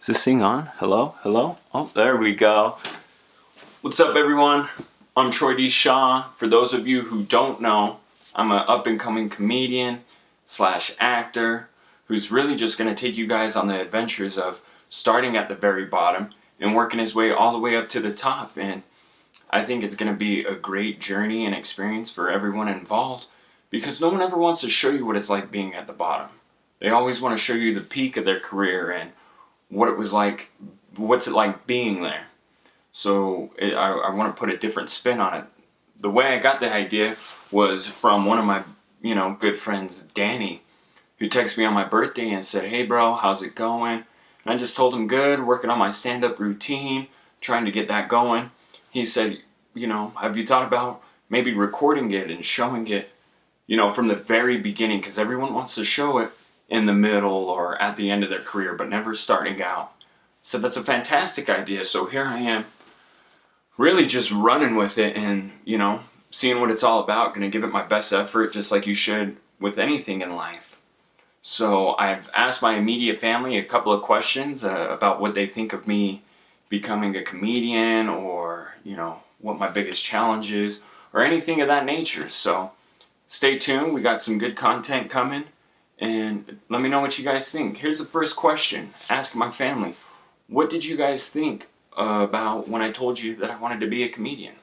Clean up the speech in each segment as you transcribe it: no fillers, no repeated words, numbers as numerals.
Is this thing on? Hello? Hello? Oh, there we go. What's up, everyone? I'm Troy Dee Shaw. For those of you who don't know, I'm an up-and-coming comedian slash actor who's really just going to take you guys on the adventures of starting at the very bottom and working his way all the way up to the top. And I think it's going to be a great journey and experience for everyone involved, because no one ever wants to show you what it's like being at the bottom. They always want to show you the peak of their career and what it was like, what's it like being there. So I want to put a different spin on it. The way I got the idea was from one of my, good friends, Danny, who texted me on my birthday and said, "Hey bro, how's it going?" And I just told him, "Good, working on my stand-up routine, trying to get that going." He said, "Have you thought about maybe recording it and showing it, from the very beginning? Because everyone wants to show it in the middle or at the end of their career, but never starting out." So that's a fantastic idea. So here I am, really just running with it and, seeing what it's all about. Going to give it my best effort, just like you should with anything in life. So I've asked my immediate family a couple of questions about what they think of me becoming a comedian, or, what my biggest challenge is, or anything of that nature. So stay tuned. We got some good content coming. And let me know what you guys think. Here's the first question. Ask my family. What did you guys think about when I told you that I wanted to be a comedian?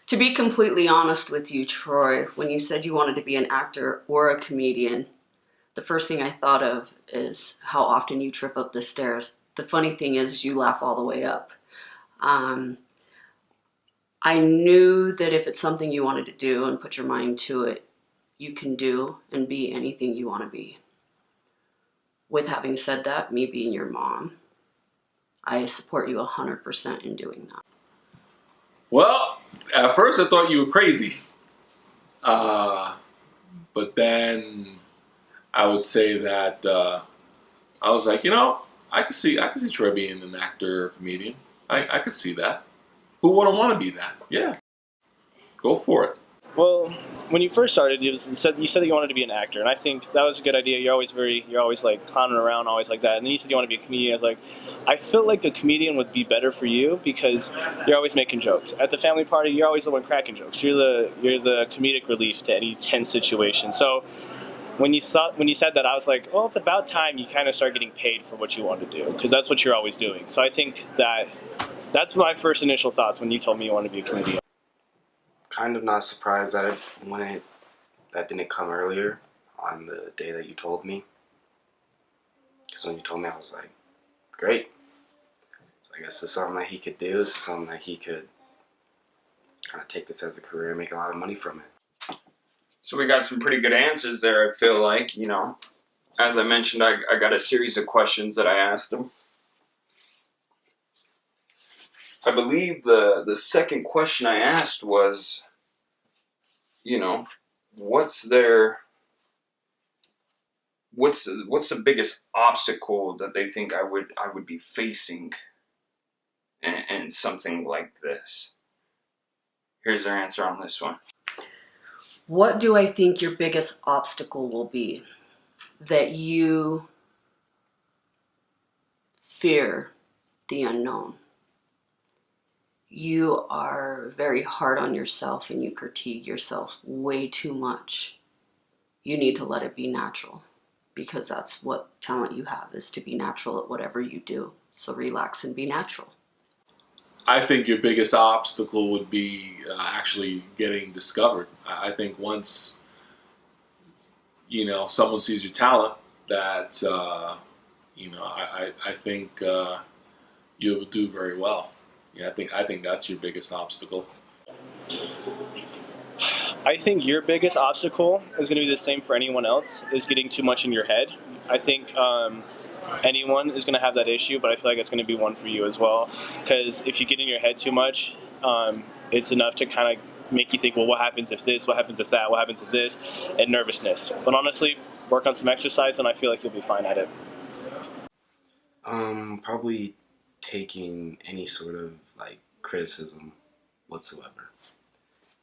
To be completely honest with you, Troy, when you said you wanted to be an actor or a comedian, the first thing I thought of is how often you trip up the stairs. The funny thing is you laugh all the way up. I knew that if it's something you wanted to do and put your mind to it, you can do and be anything you want to be. With having said that, me being your mom, I support you 100% in doing that. Well, at first I thought you were crazy. But then I would say that I was like, I could see Troy being an actor or comedian. I could see that. Who wouldn't want to be that? Yeah. Go for it. Well, when you first started, you said that you wanted to be an actor, and I think that was a good idea. You're always like clowning around, always like that. And then you said you want to be a comedian. I was like, I feel like a comedian would be better for you because you're always making jokes. At the family party, you're always the one cracking jokes. You're the comedic relief to any tense situation. So when you said that, I was like, well, it's about time you kind of start getting paid for what you want to do, because that's what you're always doing. So I think that's my first initial thoughts when you told me you wanted to be a comedian. Kind of not surprised that that didn't come earlier on the day that you told me. Because when you told me, I was like, great. So I guess it's something that he could do. This is something that he could kind of take this as a career and make a lot of money from it. So we got some pretty good answers there, I feel like. As I mentioned, I got a series of questions that I asked them. I believe the second question I asked was, what's the biggest obstacle that they think I would be facing in something like this? Here's their answer on this one. What do I think your biggest obstacle will be? That you fear the unknown. You are very hard on yourself and you critique yourself way too much. You need to let it be natural, because that's what talent you have, is to be natural at whatever you do. So relax and be natural. I think your biggest obstacle would be actually getting discovered. I think once, someone sees your talent, that, I think you'll do very well. Yeah, I think that's your biggest obstacle. I think your biggest obstacle is going to be the same for anyone else, is getting too much in your head. I think anyone is going to have that issue, but I feel like it's going to be one for you as well. Because if you get in your head too much, it's enough to kind of make you think, well, what happens if this? What happens if that? What happens if this? And nervousness. But honestly, work on some exercise and I feel like you'll be fine at it. Probably taking any sort of criticism whatsoever,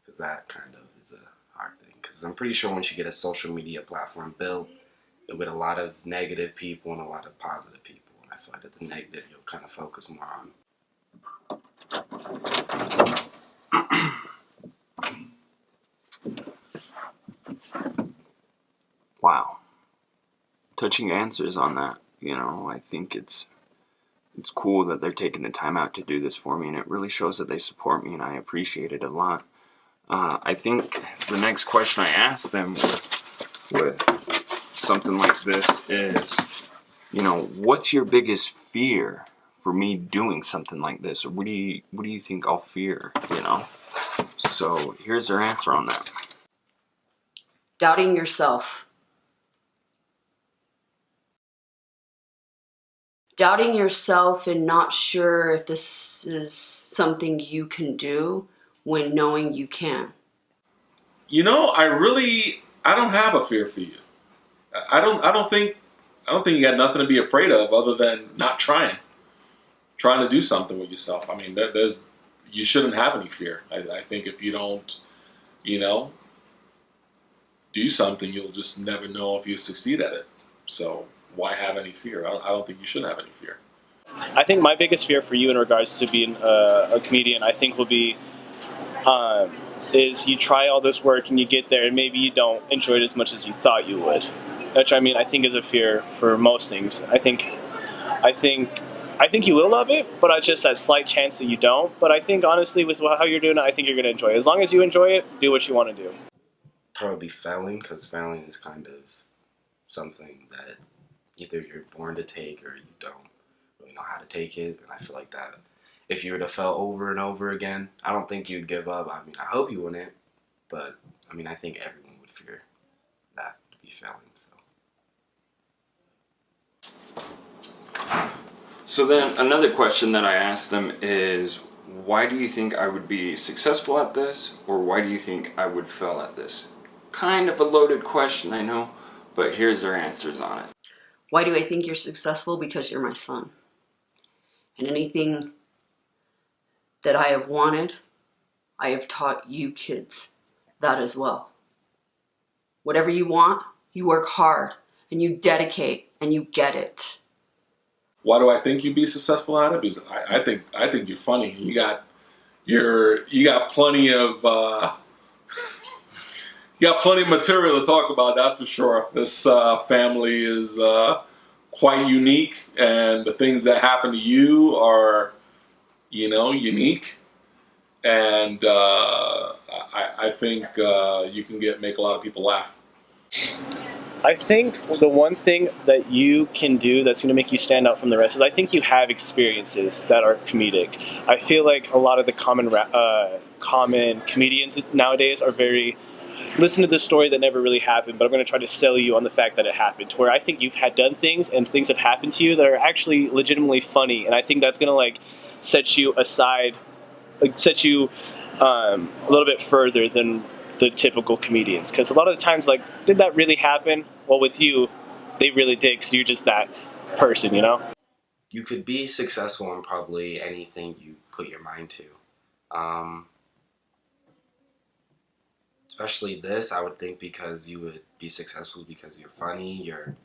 because that kind of is a hard thing. Because I'm pretty sure once you get a social media platform built, you'll get a lot of negative people and a lot of positive people, and I feel like that the negative you'll kind of focus more on. Wow. Touching answers on that. I think it's cool that they're taking the time out to do this for me, and it really shows that they support me, and I appreciate it a lot. I think the next question I asked them with something like this is, what's your biggest fear for me doing something like this? Or what do you think I'll fear, So here's their answer on that. Doubting yourself. Doubting yourself and not sure if this is something you can do when knowing you can. I don't have a fear for you. I don't think you got nothing to be afraid of other than not trying to do something with yourself. I mean, you shouldn't have any fear. I think if you don't, do something, you'll just never know if you succeed at it. So why have any fear? I don't think you should have any fear. I think my biggest fear for you in regards to being a comedian, I think, will be is you try all this work and you get there and maybe you don't enjoy it as much as you thought you would. Which I think is a fear for most things. I think you will love it, but it's just that slight chance that you don't. But I think honestly, with how you're doing it, I think you're going to enjoy it. As long as you enjoy it, do what you want to do. Probably failing, because failing is kind of something that either you're born to take or you don't really know how to take it. And I feel like that if you were to fail over and over again, I don't think you'd give up. I mean, I hope you wouldn't, but I think everyone would fear that to be failing. So then another question that I asked them is, why do you think I would be successful at this, or why do you think I would fail at this? Kind of a loaded question, I know, but here's their answers on it. Why do I think you're successful? Because you're my son. And anything that I have wanted, I have taught you kids that as well. Whatever you want, you work hard and you dedicate and you get it. Why do I think you'd be successful at it? Because I think you're funny. You got plenty of material to talk about. That's for sure. This family is quite unique, and the things that happen to you are, unique. And I think you can make a lot of people laugh. I think the one thing that you can do that's going to make you stand out from the rest is I think you have experiences that are comedic. I feel like a lot of the common comedians nowadays are very, listen to this story that never really happened, but I'm going to try to sell you on the fact that it happened. Where I think you've done things and things have happened to you that are actually legitimately funny, and I think that's going to set you aside, set you a little bit further than the typical comedians. Because a lot of the times, did that really happen? Well, with you, they really did, because you're just that person, You could be successful in probably anything you put your mind to. Especially this, I would think, because you would be successful because you're funny, you're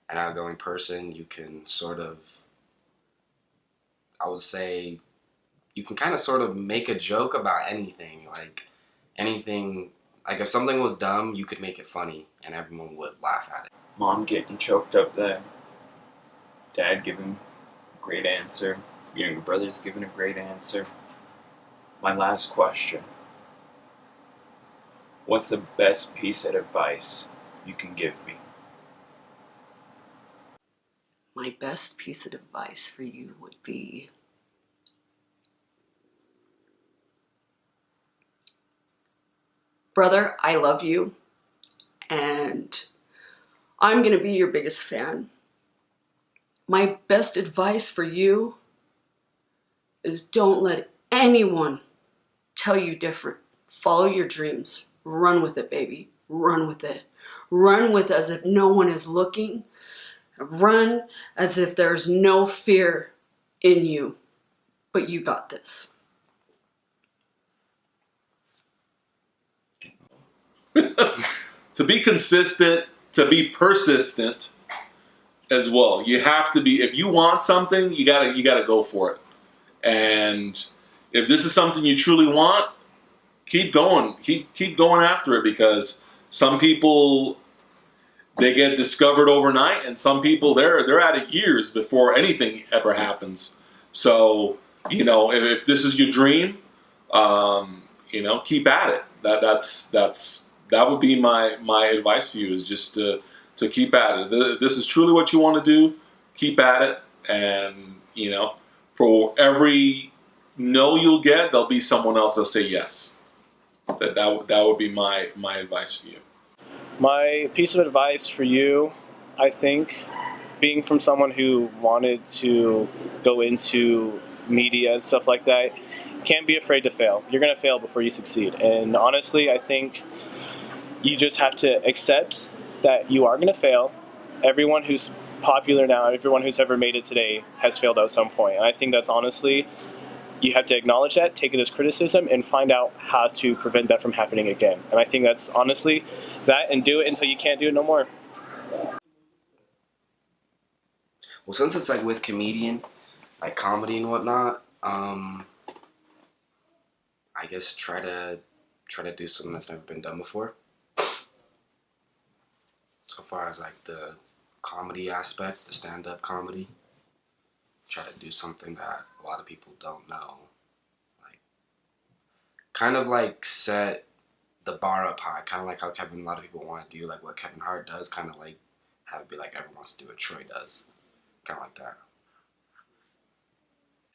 an outgoing person. You can I would say, you can kind of sort of make a joke about anything. Anything, if something was dumb, you could make it funny and everyone would laugh at it. Mom getting choked up there. Dad giving a great answer. Younger brother's giving a great answer. My last question. What's the best piece of advice you can give me? My best piece of advice for you would be, brother, I love you, and I'm going to be your biggest fan. My best advice for you is don't let anyone tell you different. Follow your dreams. Run with it, baby. Run with it. Run with as if no one is looking. Run as if there's no fear in you. But you got this. To be consistent, to be persistent, as well. You have to be, if you want something, you gotta go for it. And if this is something you truly want, keep going. Keep going after it, because some people, they get discovered overnight, and some people they're at it years before anything ever happens. So, you know, if this is your dream, you know, keep at it. That would be my advice for you, is just to keep at it. If this is truly what you want to do, keep at it. And, you know, for every no you'll get, there'll be someone else that'll say yes. That would be my advice for you. My piece of advice for you, I think, being from someone who wanted to go into media and stuff like that, can't be afraid to fail. You're going to fail before you succeed. And honestly, I think you just have to accept that you are going to fail. Everyone who's popular now, everyone who's ever made it today has failed at some point. And I think that's honestly, you have to acknowledge that, take it as criticism, and find out how to prevent that from happening again. And I think that's honestly that, and do it until you can't do it no more. Well, since it's like with comedian, like comedy and whatnot, I guess try to do something that's never been done before. So far as like the comedy aspect, the stand-up comedy, try to do something that a lot of people don't know. Like, kind of like set the bar up high, kind of like how a lot of people want to do like what Kevin Hart does, kind of like have it be like everyone wants to do what Troy does, kind of like that.